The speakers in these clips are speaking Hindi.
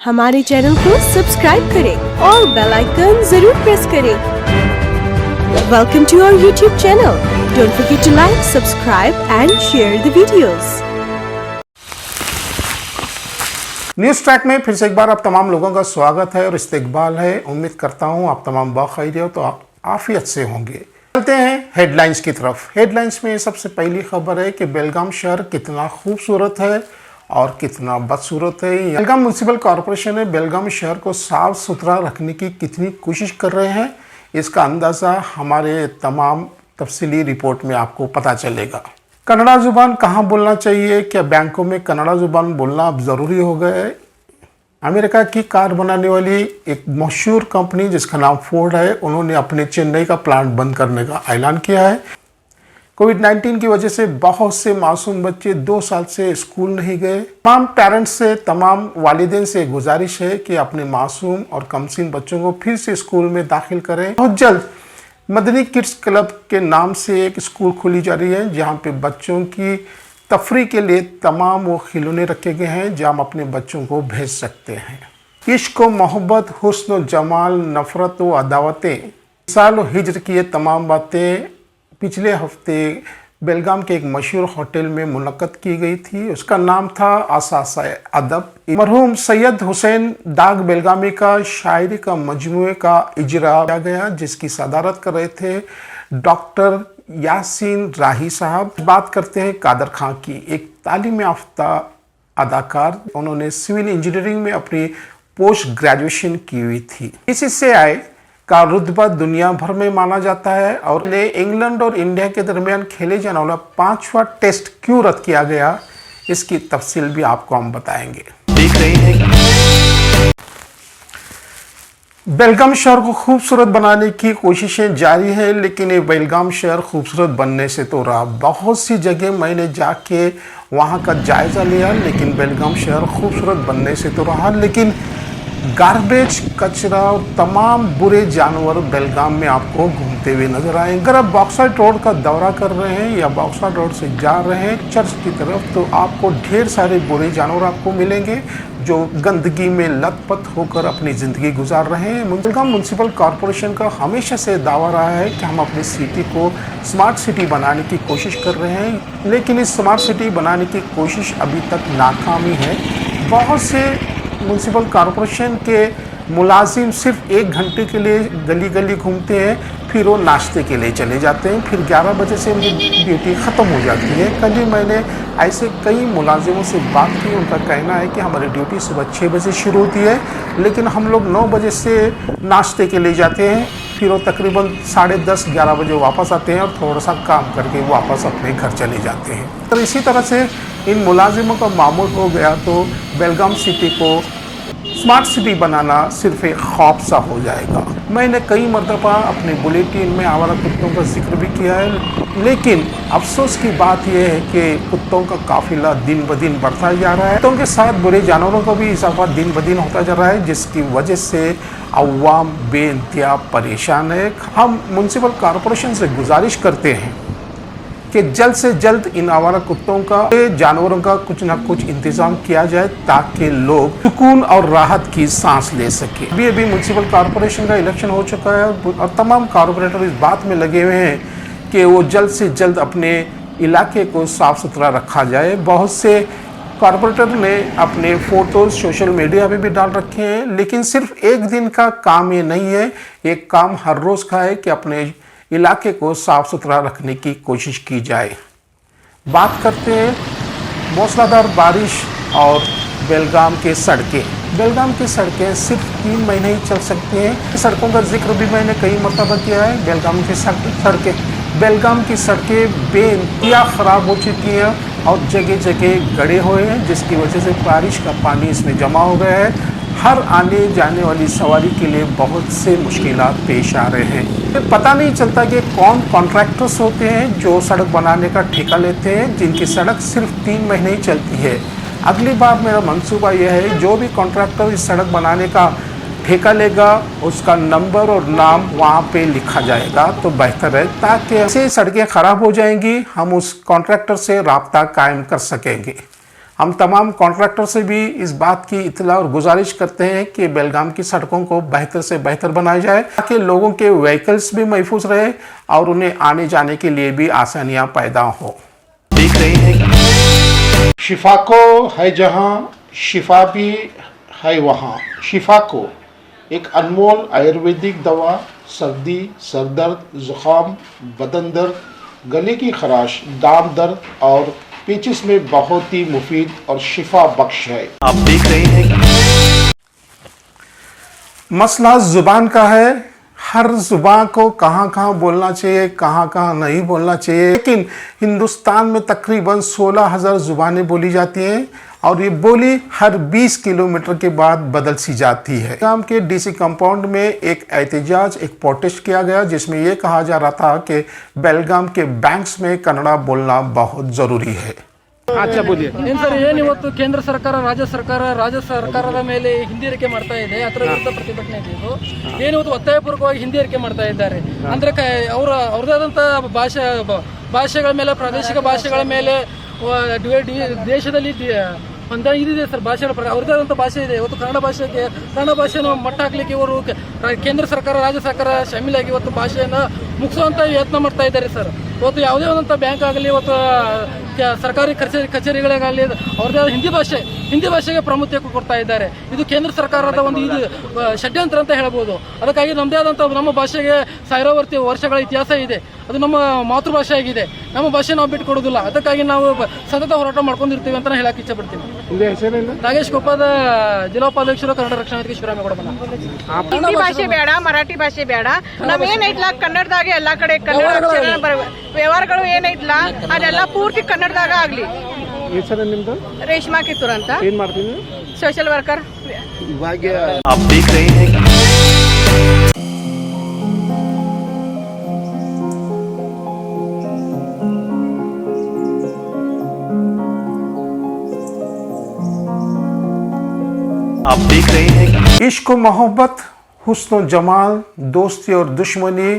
हमारे चैनल को सब्सक्राइब करें और बेल आइकन जरूर प्रेस करें। Welcome to our YouTube channel. Don't forget to like, subscribe and share the videos. News track में फिर से एक बार आप तमाम लोगों का स्वागत है और इस्तकबाल है। उम्मीद करता हूँ आप तमाम बाखैरियत हो तो आप आफियत से होंगे। चलते हैं हेडलाइंस की तरफ। हेडलाइंस में सबसे पहली खबर है कि बेलगाम शहर कितना खूबसूरत है और कितना बदसूरत है। बेलगाम म्यूनसिपल कॉरपोरेशन ने बेलगाम शहर को साफ सुथरा रखने की कितनी कोशिश कर रहे हैं, इसका अंदाज़ा हमारे तमाम तफसीली रिपोर्ट में आपको पता चलेगा। कन्नड़ा ज़ुबान कहाँ बोलना चाहिए, क्या बैंकों में कन्नड़ा ज़ुबान बोलना अब ज़रूरी हो गया है। अमेरिका की कार बनाने वाली एक मशहूर कंपनी जिसका नाम फोर्ड है, उन्होंने अपने चेन्नई का प्लांट बंद करने का ऐलान किया है। कोविड-19 की वजह से बहुत से मासूम बच्चे 2 साल से स्कूल नहीं गए। तमाम पेरेंट्स से, तमाम वालिदैन से गुजारिश है कि अपने मासूम और कमसीन बच्चों को फिर से स्कूल में दाखिल करें। बहुत जल्द मदनी किड्स क्लब के नाम से एक स्कूल खोली जा रही है, जहां पे बच्चों की तफरी के लिए तमाम वो खिलौने रखे गए हैं जहां हम अपने बच्चों को भेज सकते हैं। इश्क व मोहब्बत, हुस्न जमाल, नफ़रत व अदावतें, साल व हिजर की ये तमाम बातें पिछले हफ्ते बेलगाम के एक मशहूर होटल में मुनक्कद की गई थी। उसका नाम था असासाए अदब। मरहूम सैयद हुसैन दाग बेलगामी का शायरी का मजमूए का इजरा किया गया, जिसकी सदारत कर रहे थे डॉक्टर यासीन राही साहब। बात करते हैं कादर खां की, एक तालीम याफ्ता अदाकार। उन्होंने सिविल इंजीनियरिंग में अपनी पोस्ट ग्रेजुएशन की हुई थी। इसी से आए का रुतबा दुनिया भर में माना जाता है और इंग्लैंड और इंडिया के दरमियान खेले जाने वाला 5वां टेस्ट क्यों रद्द किया गया, इसकी तफसील भी आपको हम बताएंगे। देख रहे हैं बेलगाम शहर को खूबसूरत बनाने की कोशिशें जारी है, लेकिन ये बेलगाम शहर खूबसूरत बनने से तो रहा। बहुत सी जगह मैंने जाके वहाँ का जायज़ा लिया, लेकिन बेलगाम शहर खूबसूरत बनने से तो रहा, लेकिन गार्बेज, कचरा और तमाम बुरे जानवर बेलगाम में आपको घूमते हुए नजर आए। अगर आप बॉक्साइट रोड का दौरा कर रहे हैं या बॉक्साइट रोड से जा रहे हैं चर्च की तरफ, तो आपको ढेर सारे बुरे जानवर आपको मिलेंगे जो गंदगी में लथपथ होकर अपनी ज़िंदगी गुजार रहे हैं। बेलगाम म्यूनसिपल कॉरपोरेशन का हमेशा से दावा रहा है कि हम अपनी सिटी को स्मार्ट सिटी बनाने की कोशिश कर रहे हैं, लेकिन इस स्मार्ट सिटी बनाने की कोशिश अभी तक नाकामी है। बहुत से म्यूनसिपल कॉरपोरेशन के मुलाजिम सिर्फ 1 घंटे के लिए गली गली घूमते हैं, फिर वो नाश्ते के लिए चले जाते हैं, फिर 11 बजे से उनकी ड्यूटी ख़त्म हो जाती है। कल ही मैंने ऐसे कई मुलाजिमों से बात की, उनका कहना है कि हमारी ड्यूटी सुबह 6 बजे शुरू होती है, लेकिन हम लोग 9 बजे से नाश्ते के लिए जाते हैं, फिर वो तकरीबन 10:30-11 बजे वापस आते हैं और थोड़ा सा काम करके वापस अपने घर चले जाते हैं। तो इसी तरह से इन मुलाजिमों का मामूल हो गया तो बेलगाम सिटी को स्मार्ट सिटी बनाना सिर्फ एक ख्वाब सा हो जाएगा। मैंने कई मरतबा अपने बुलेटिन में आवारा कुत्तों का जिक्र भी किया है, लेकिन अफसोस की बात यह है कि कुत्तों का काफिला दिन ब दिन बढ़ता जा रहा है। कुत्तों के साथ बुरे जानवरों का भी इजाफा दिन ब दिन होता जा रहा है, जिसकी वजह से अवाम बेइंतहा परेशान है। हम म्यूनसिपल कॉरपोरेशन से गुजारिश करते हैं कि जल्द से जल्द इन आवारा कुत्तों का, जानवरों का कुछ ना कुछ इंतजाम किया जाए ताकि लोग सुकून और राहत की सांस ले सके। अभी म्यूनसिपल कॉरपोरेशन का इलेक्शन हो चुका है और तमाम कॉरपोरेटर इस बात में लगे हुए हैं कि वो जल्द से जल्द अपने इलाके को साफ सुथरा रखा जाए। बहुत से कॉरपोरेटर ने अपने फोटोज सोशल मीडिया पे भी डाल रखे हैं, लेकिन सिर्फ एक दिन का काम ये नहीं है, एक काम हर रोज़ का है कि अपने इलाके को साफ सुथरा रखने की कोशिश की जाए। बात करते हैं मूसलाधार बारिश और बेलगाम के सड़कें। बेलगाम की सड़कें सिर्फ 3 महीने ही चल सकती हैं। सड़कों का जिक्र भी मैंने कई मरतबा किया है। बेलगाम की सड़कें बेइंतहा ख़राब हो चुकी हैं और जगह जगह गड्ढे हुए हैं, जिसकी वजह से बारिश का पानी इसमें जमा हो गया है। हर आने जाने वाली सवारी के लिए बहुत से मुश्किलात पेश आ रहे हैं। पता नहीं चलता कि कौन कॉन्ट्रैक्टर्स होते हैं जो सड़क बनाने का ठेका लेते हैं, जिनकी सड़क सिर्फ 3 महीने ही चलती है। अगली बार मेरा मंसूबा यह है, जो भी कॉन्ट्रैक्टर इस सड़क बनाने का ठेका लेगा उसका नंबर और नाम वहाँ पे लिखा जाएगा तो बेहतर है, ताकि ऐसे सड़कें ख़राब हो जाएंगी, हम उस कॉन्ट्रैक्टर से राब्ता कायम कर सकेंगे। हम तमाम कॉन्ट्रैक्टर से भी इस बात की इत्तला और गुजारिश करते हैं कि बेलगाम की सड़कों को बेहतर से बेहतर बनाया जाए ताकि लोगों के व्हीकल्स भी महफूज रहे और उन्हें आने जाने के लिए भी आसानियां पैदा हो। देख रहे हैं शिफा को है जहां, शिफा भी है वहां। शिफा को एक अनमोल आयुर्वेदिक दवा सर्दी, सरदर्द, जुकाम, बदन दर्द, गले की खराश, दाम दर्द और पेचिस में बहुत ही मुफीद और शिफा बख्श है। आप देख रहे हैं मसला जुबान का है। हर जुबान को कहाँ कहाँ बोलना चाहिए, कहाँ कहाँ नहीं बोलना चाहिए, लेकिन हिंदुस्तान में तकरीबन 16,000 जुबानें बोली जाती हैं और ये बोली हर 20 किलोमीटर के बाद बदल सी जाती है। बेलगाम के डीसी कंपाउंड में एक एहतजाज, एक प्रोटेस्ट किया गया जिसमें ये कहा जा रहा था कि बेलगाम के बैंक्स में कन्नड़ा बोलना बहुत ज़रूरी है। अच्छा बोलिए सर, ಏನಿವತ್ತು ಕೇಂದ್ರ ಸರ್ಕಾರ ರಾಜ್ಯ ಸರ್ಕಾರದ ಮೇಲೆ ಹಿಂದಿ ಏರಿಕೆ ಮಾಡ್ತಾ ಇದೆ, ಅದರ ವಿರುದ್ಧ ಪ್ರತಿಭಟನೆ ಇದೆ. ಇದು ಏನಿವತ್ತು ಒತ್ತಾಯಪೂರ್ವಕವಾಗಿ ಹಿಂದಿ ಏರಿಕೆ ಮಾಡ್ತಾ ಇದ್ದಾರೆ. ಅಂದ್ರೆ ಅವ್ರದೇ ಆದಂತಹ ಭಾಷೆಗಳ ಮೇಲೆ, ಪ್ರಾದೇಶಿಕ ಭಾಷೆಗಳ ಮೇಲೆ ದೇಶದಲ್ಲಿ ಒಂದು ಇದಿದೆ ಸರ್, ಭಾಷೆಗಳ ಅವ್ರದೇ ಆದಂಥ ಭಾಷೆ ಇದೆ. ಇವತ್ತು ಕನ್ನಡ ಭಾಷೆಯನ್ನು ಮಟ್ಟ ಹಾಕ್ಲಿಕ್ಕೆ ಇವರು ಕೇಂದ್ರ ಸರ್ಕಾರ, ರಾಜ್ಯ ಸರ್ಕಾರ ಶಾಮೀಲಾಗಿ ಇವತ್ತು ಭಾಷೆಯನ್ನು ಮುಗಿಸುವಂತ ಯತ್ನ ಮಾಡ್ತಾ ಇದ್ದಾರೆ ಸರ್. ಇವತ್ತು ಯಾವುದೇ ಒಂದಂಥ ಬ್ಯಾಂಕ್ ಆಗಲಿ, ಇವತ್ತು ಸರ್ಕಾರಿ ಕಚೇರಿಗಳಿಗಾಗಲಿ ಅವ್ರದೇ ಆದ ಹಿಂದಿ ಭಾಷೆಗೆ ಪ್ರಾಮುಖ್ಯ ಕೊಡ್ತಾ ಇದ್ದಾರೆ. ಇದು ಕೇಂದ್ರ ಸರ್ಕಾರದ ಒಂದು ಇದು ಷಡ್ಯಂತ್ರ ಅಂತ ಹೇಳ್ಬೋದು. ಅದಕ್ಕಾಗಿ ನಮ್ಮದೇ ಆದಂಥ ನಮ್ಮ ಭಾಷೆಗೆ ಸಾವಿರಾರು ವರ್ಷಗಳ ಇತಿಹಾಸ ಇದೆ. ಅದು ನಮ್ಮ ಮಾತೃಭಾಷೆ ಆಗಿದೆ. ನಮ್ಮ ಭಾಷೆ ನಾವು ಬಿಟ್ಟುಕೊಡೋದಿಲ್ಲ. ಅದಕ್ಕಾಗಿ ನಾವು ಸತತ ಹೋರಾಟ ಮಾಡ್ಕೊಂಡಿರ್ತೀವಿ ಅಂತ ಹೇಳಕ್ಕೆ ಇಷ್ಟಪಡ್ತೀನಿ. ನಾಗೇಶ್ ಕೊಪ್ಪದ ಜಿಲ್ಲಾ ಉಪಾಧ್ಯಕ್ಷರು, ಕನ್ನಡ ರಕ್ಷಣಾ ವೇದಿಕೆ ಶಿವರಾಮೇಗೌಡ. ಹಿಂದಿ ಭಾಷೆ ಬೇಡ, ಮರಾಠಿ ಭಾಷೆ ಬೇಡ. ನಾವೇನೈತ್ಲ ಕನ್ನಡದಾಗೆ ಎಲ್ಲಾ ಕಡೆ ಕನ್ನಡ ವ್ಯವಹಾರಗಳು ಏನೈತ್ಲ ಅದೆಲ್ಲ ಪೂರ್ತಿ ಕನ್ನಡದಾಗ ಆಗ್ಲಿ. ನಿಮ್ದು ರೇಷ್ಮಾ ಕಿತ್ತೂರ್ ಅಂತ, ಏನ್ ಮಾಡ್ತೀನಿ, ಸೋಷಿಯಲ್ ವರ್ಕರ್. आप देख रहे हैं इश्क मोहब्बत, हुस्न जमाल, दोस्ती और दुश्मनी,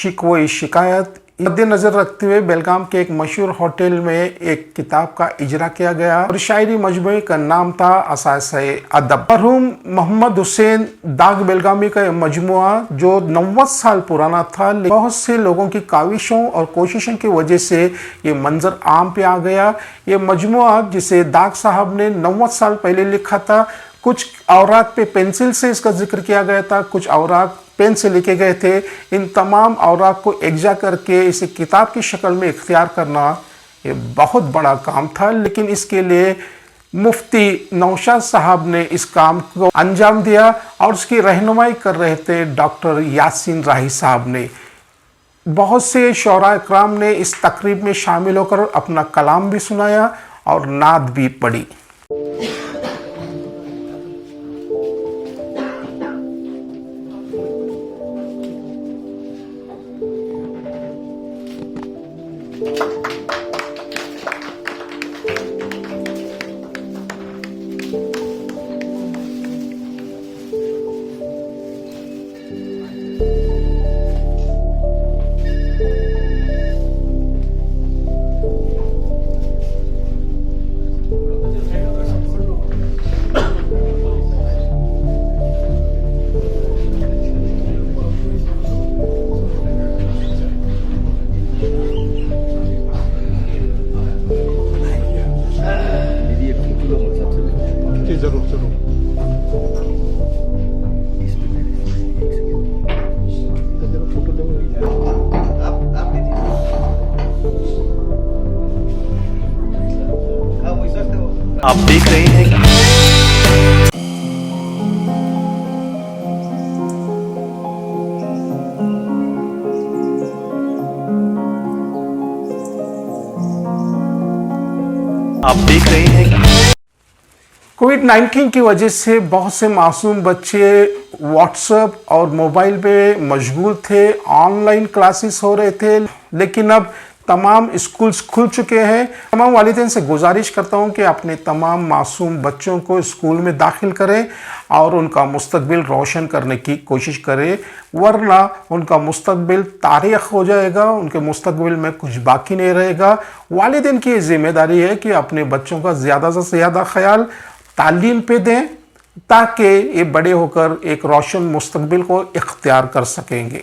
शिकवे शिकायत मद्देनजर रखते हुए बेलगाम के एक मशहूर होटल में एक किताब का इजरा किया गया और शायरी मजमूए का नाम था असासे अदब। मरहूम मोहम्मद हुसैन दाग बेलगामी का मजमुआ जो 90 साल पुराना था, बहुत से लोगों की काविशों और कोशिशों की वजह से ये मंजर आम पे आ गया। ये मजमुआ जिसे दाग साहब ने 90 साल पहले लिखा था, कुछ औराक पे पेंसिल से इसका जिक्र किया गया था, कुछ औराक पेन से लिखे गए थे। इन तमाम औराक को एकजा करके इसे किताब की शक्ल में इख्तियार करना ये बहुत बड़ा काम था, लेकिन इसके लिए मुफ्ती नौशाद साहब ने इस काम को अंजाम दिया और उसकी रहनुमाई कर रहे थे डॉक्टर यासीन राही साहब ने। बहुत से शौरा इकराम ने इस तकरीब में शामिल होकर अपना कलाम भी सुनाया और नात भी पढ़ी। आप देख रहे हैं कोविड-19 की वजह से बहुत से मासूम बच्चे व्हाट्सएप और मोबाइल पे मशगूल थे, ऑनलाइन क्लासेस हो रहे थे, लेकिन अब तमाम स्कूल्स खुल चुके हैं। तमाम वालिदैन से गुजारिश करता हूं कि अपने तमाम मासूम बच्चों को स्कूल में दाखिल करें और उनका मुस्तकबिल रोशन करने की कोशिश करें, वरना उनका मुस्तकबिल तारीख हो जाएगा, उनके मुस्तकबिल में कुछ बाकी नहीं रहेगा। वालिदैन की जिम्मेदारी है कि अपने बच्चों का ज़्यादा से ज़्यादा ख्याल तालीम पे दें ताकि ये बड़े होकर एक रोशन मुस्तकबिल को इख्तियार कर सकेंगे।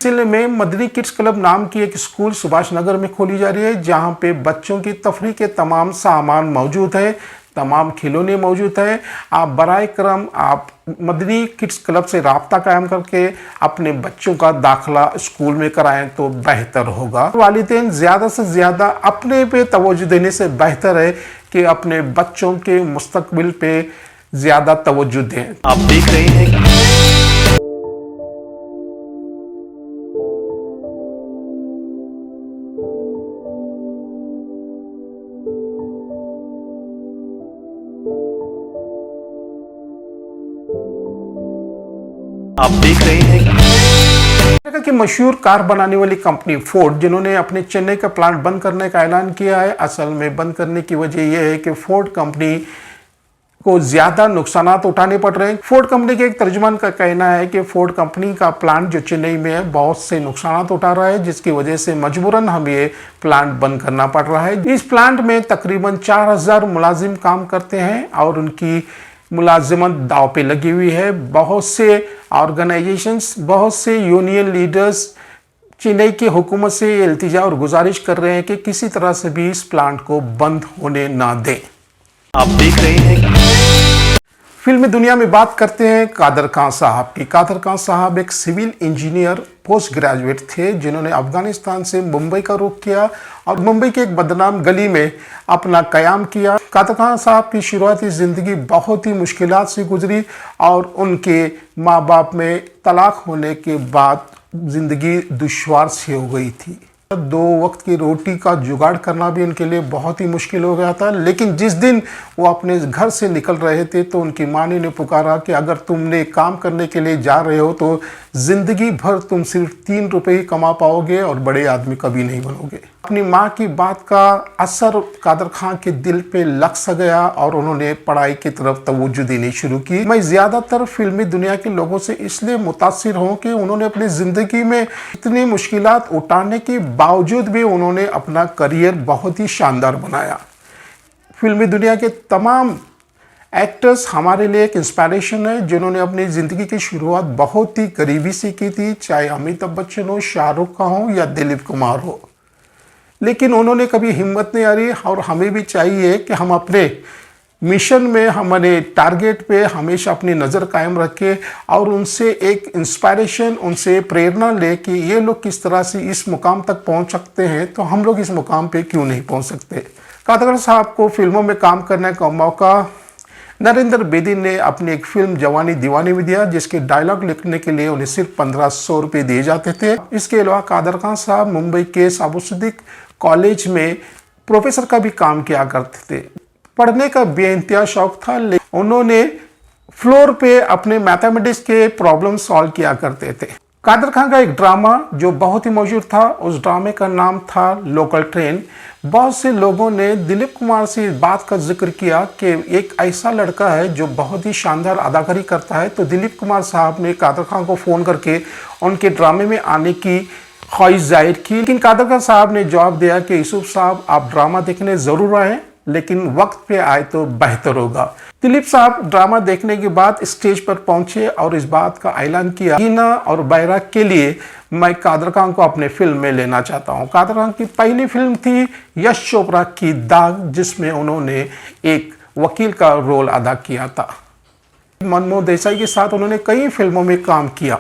सिलसिले में मदनी किड्स क्लब नाम की एक स्कूल सुभाष नगर में खोली जा रही है, जहां पे बच्चों की तफरीह के तमाम सामान मौजूद है, तमाम खिलौने मौजूद हैं। आप बराए करम आप मदनी किड्स क्लब से राब्ता कायम करके अपने बच्चों का दाखिला स्कूल में कराएं तो बेहतर होगा। वालिदैन ज़्यादा से ज़्यादा अपने पे तवज्जो देने से बेहतर है कि अपने बच्चों के मुस्तकबिल पे ज़्यादा तवज्जो दें। आप देख रहे हैं कि मशहूर कार बनाने वाली कंपनी फोर्ड, जिन्होंने अपने चेन्नई का प्लांट बंद करने का ऐलान किया है। असल में बंद करने की वजह यह है कि फोर्ड कंपनी को ज़्यादा नुकसान उठाने पड़ रहे हैं। फोर्ड कंपनी के एक तर्जुमान का कहना है कि फोर्ड कंपनी का प्लांट जो चेन्नई में है बहुत से नुकसान उठा रहा है, जिसकी वजह से मजबूरन हमें ये प्लांट बंद करना पड़ रहा है। इस प्लांट में तकरीबन 4000 मुलाजिम काम करते हैं और उनकी मुलाजिमत दाव पे लगी हुई है। बहुत से ऑर्गेनाइजेशंस, बहुत से यूनियन लीडर्स चेन्नई की हुकूमत से ये इल्तिजा और गुजारिश कर रहे हैं कि किसी तरह से भी इस प्लांट को बंद होने ना दें। आप देख रहे हैं फिल्मी दुनिया में बात करते हैं कादर खान साहब की। कादर खान साहब एक सिविल इंजीनियर पोस्ट ग्रेजुएट थे, जिन्होंने अफगानिस्तान से मुंबई का रुख किया और मुंबई के एक बदनाम गली में अपना कयाम किया। कादर खान साहब की शुरुआती ज़िंदगी बहुत ही मुश्किलात से गुजरी और उनके माँ बाप में तलाक होने के बाद ज़िंदगी दुश्वार सी हो गई थी। 2 वक्त की रोटी का जुगाड़ करना भी उनके लिए बहुत ही मुश्किल हो गया था। लेकिन जिस दिन वो अपने घर से निकल रहे थे तो उनकी माँ ने पुकारा कि अगर तुमने काम करने के लिए जा रहे हो तो ज़िंदगी भर तुम सिर्फ 3 रुपए ही कमा पाओगे और बड़े आदमी कभी नहीं बनोगे। अपनी माँ की बात का असर कादर खान के दिल पे लग सा गया और उन्होंने पढ़ाई की तरफ तवज्जो देनी शुरू की। मैं ज़्यादातर फिल्मी दुनिया के लोगों से इसलिए मुतासिर हूँ कि उन्होंने अपनी ज़िंदगी में इतनी मुश्किलात उठाने के बावजूद भी उन्होंने अपना करियर बहुत ही शानदार बनाया। फिल्मी दुनिया के तमाम एक्टर्स हमारे लिए एक इंस्पिरेशन है, जिन्होंने अपनी ज़िंदगी की शुरुआत बहुत ही गरीबी से की थी, चाहे अमिताभ बच्चन हो, शाहरुख खान हो या दिलीप कुमार हो। लेकिन उन्होंने कभी हिम्मत नहीं हारी और हमें भी चाहिए कि हम अपने मिशन में, हमारे टारगेट पे हमेशा अपनी नज़र कायम रखें और उनसे एक इंस्पायरेशन, उनसे प्रेरणा ले कि ये लोग किस तरह से इस मुकाम तक पहुंच सकते हैं, तो हम लोग इस मुकाम पे क्यों नहीं पहुंच सकते। कादर साहब को फिल्मों में काम करने का मौका नरेंद्र बेदी ने अपनी एक फिल्म जवानी दीवानी में दिया, जिसके डायलॉग लिखने के लिए उन्हें सिर्फ 1500 रुपये दिए जाते थे। इसके अलावा कादर खान साहब मुंबई के साबु सिद्दीक कॉलेज में प्रोफेसर का भी काम किया करते थे। पढ़ने का बेइंतहा शौक था, लेकिन उन्होंने फ्लोर पे अपने मैथमेटिक्स के प्रॉब्लम सॉल्व किया करते थे। कादर खान का एक ड्रामा जो बहुत ही मशहूर था, उस ड्रामे का नाम था लोकल ट्रेन। बहुत से लोगों ने दिलीप कुमार से इस बात का जिक्र किया कि एक ऐसा लड़का है जो बहुत ही शानदार अदाकारी करता है, तो दिलीप कुमार साहब ने कादर खान को फ़ोन करके उनके ड्रामे में आने की ख्वाहिश जाहिर की। लेकिन कादर खान साहब ने जवाब दिया कि यूसुफ साहब, आप ड्रामा देखने ज़रूर आएँ, लेकिन वक्त पे आए तो बेहतर होगा। दिलीप साहब ड्रामा देखने के बाद स्टेज पर पहुंचे और इस बात का ऐलान किया, हीना और बैराग के लिए मैं कादर खान को अपने फिल्म में लेना चाहता हूं। कादर खान की पहली फिल्म थी यश चोपड़ा की दाग, जिसमें उन्होंने एक वकील का रोल अदा किया था। मनमोहन देसाई के साथ उन्होंने कई फिल्मों में काम किया,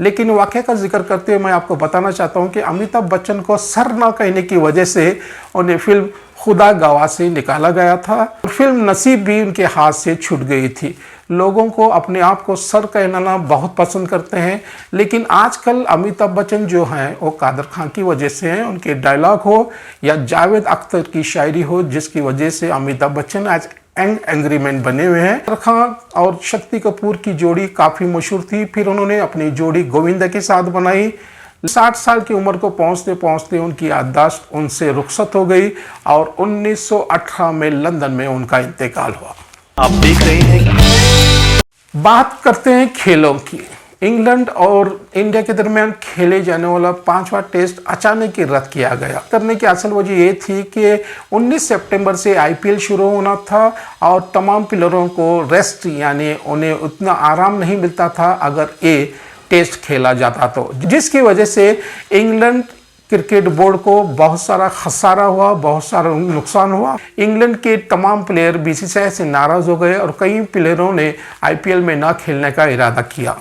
लेकिन वाक़े का जिक्र करते हुए मैं आपको बताना चाहता हूं कि अमिताभ बच्चन को सर न कहने की वजह से उन्हें फिल्म खुदा गवाह से निकाला गया था। फिल्म नसीब भी उनके हाथ से छूट गई थी। लोगों को अपने आप को सर कहना बहुत पसंद करते हैं, लेकिन आजकल अमिताभ बच्चन जो हैं वो कादर खान की वजह से हैं। उनके डायलॉग हो या जावेद अख्तर की शायरी हो, जिसकी वजह से अमिताभ बच्चन आज एंग्री मैन बने हुए हैं। कादर खान और शक्ति कपूर की जोड़ी काफ़ी मशहूर थी। फिर उन्होंने अपनी जोड़ी गोविंदा के साथ बनाई, 60 साल की उम्र को पहुंचते पहुंचते उनकी याददाश्त उनसे रुखसत हो गई और 1918 में लंदन में उनका इंतकाल हुआ। आप देख रहे हैं बात करते हैं खेलों की। इंग्लैंड और इंडिया के दरमियान खेले जाने वाला 5वां टेस्ट अचानक ही रद्द किया गया। करने की असल वजह ये थी कि 19 सितंबर से आईपीएल शुरू होना था और तमाम प्लेयरों को रेस्ट यानी उन्हें उतना आराम नहीं मिलता था अगर ये टेस्ट खेला जाता तो, जिसकी वजह से इंग्लैंड क्रिकेट बोर्ड को बहुत सारा खसारा हुआ, बहुत सारा नुकसान हुआ। इंग्लैंड के तमाम प्लेयर बीसीसीआई से नाराज हो गए और कई प्लेयरों ने आईपीएल में न खेलने का इरादा किया।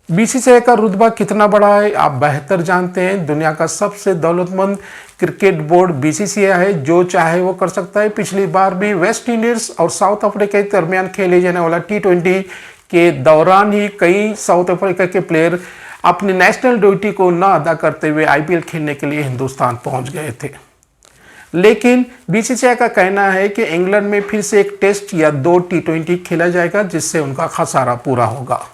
बीसीसीआई का रुतबा कितना बड़ा है आप बेहतर जानते हैं। दुनिया का सबसे दौलतमंद क्रिकेट बोर्ड बीसीसीआई है, जो चाहे वो कर सकता है। पिछली बार भी वेस्ट इंडीज और साउथ अफ्रीका के दरमियान खेले जाने वाला T20 के दौरान ही कई साउथ अफ्रीका के प्लेयर अपनी नेशनल ड्यूटी को न अदा करते हुए आईपीएल खेलने के लिए हिंदुस्तान पहुंच गए थे। लेकिन बीसीसीआई का कहना है कि इंग्लैंड में फिर से एक टेस्ट या 2 T20 खेला जाएगा, जिससे उनका खसारा पूरा होगा।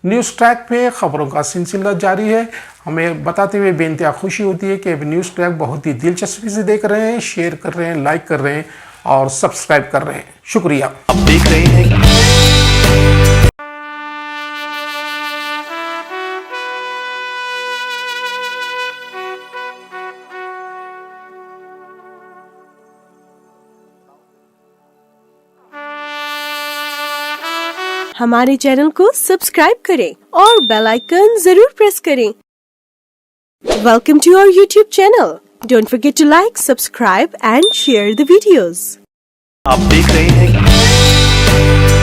न्यूज़ ट्रैक पे खबरों का सिलसिला जारी है। हमें बताते हुए बेनतिहा खुशी होती है कि न्यूज़ ट्रैक बहुत ही दिलचस्पी से देख रहे हैं, शेयर कर रहे हैं, लाइक कर रहे हैं और सब्सक्राइब कर रहे हैं। शुक्रिया। आप देख रहे हैं हमारे चैनल को सब्सक्राइब करें और बेल आइकन जरूर प्रेस करें। Welcome to our YouTube channel. Don't forget to like, subscribe and share the videos. आप देख रहे हैं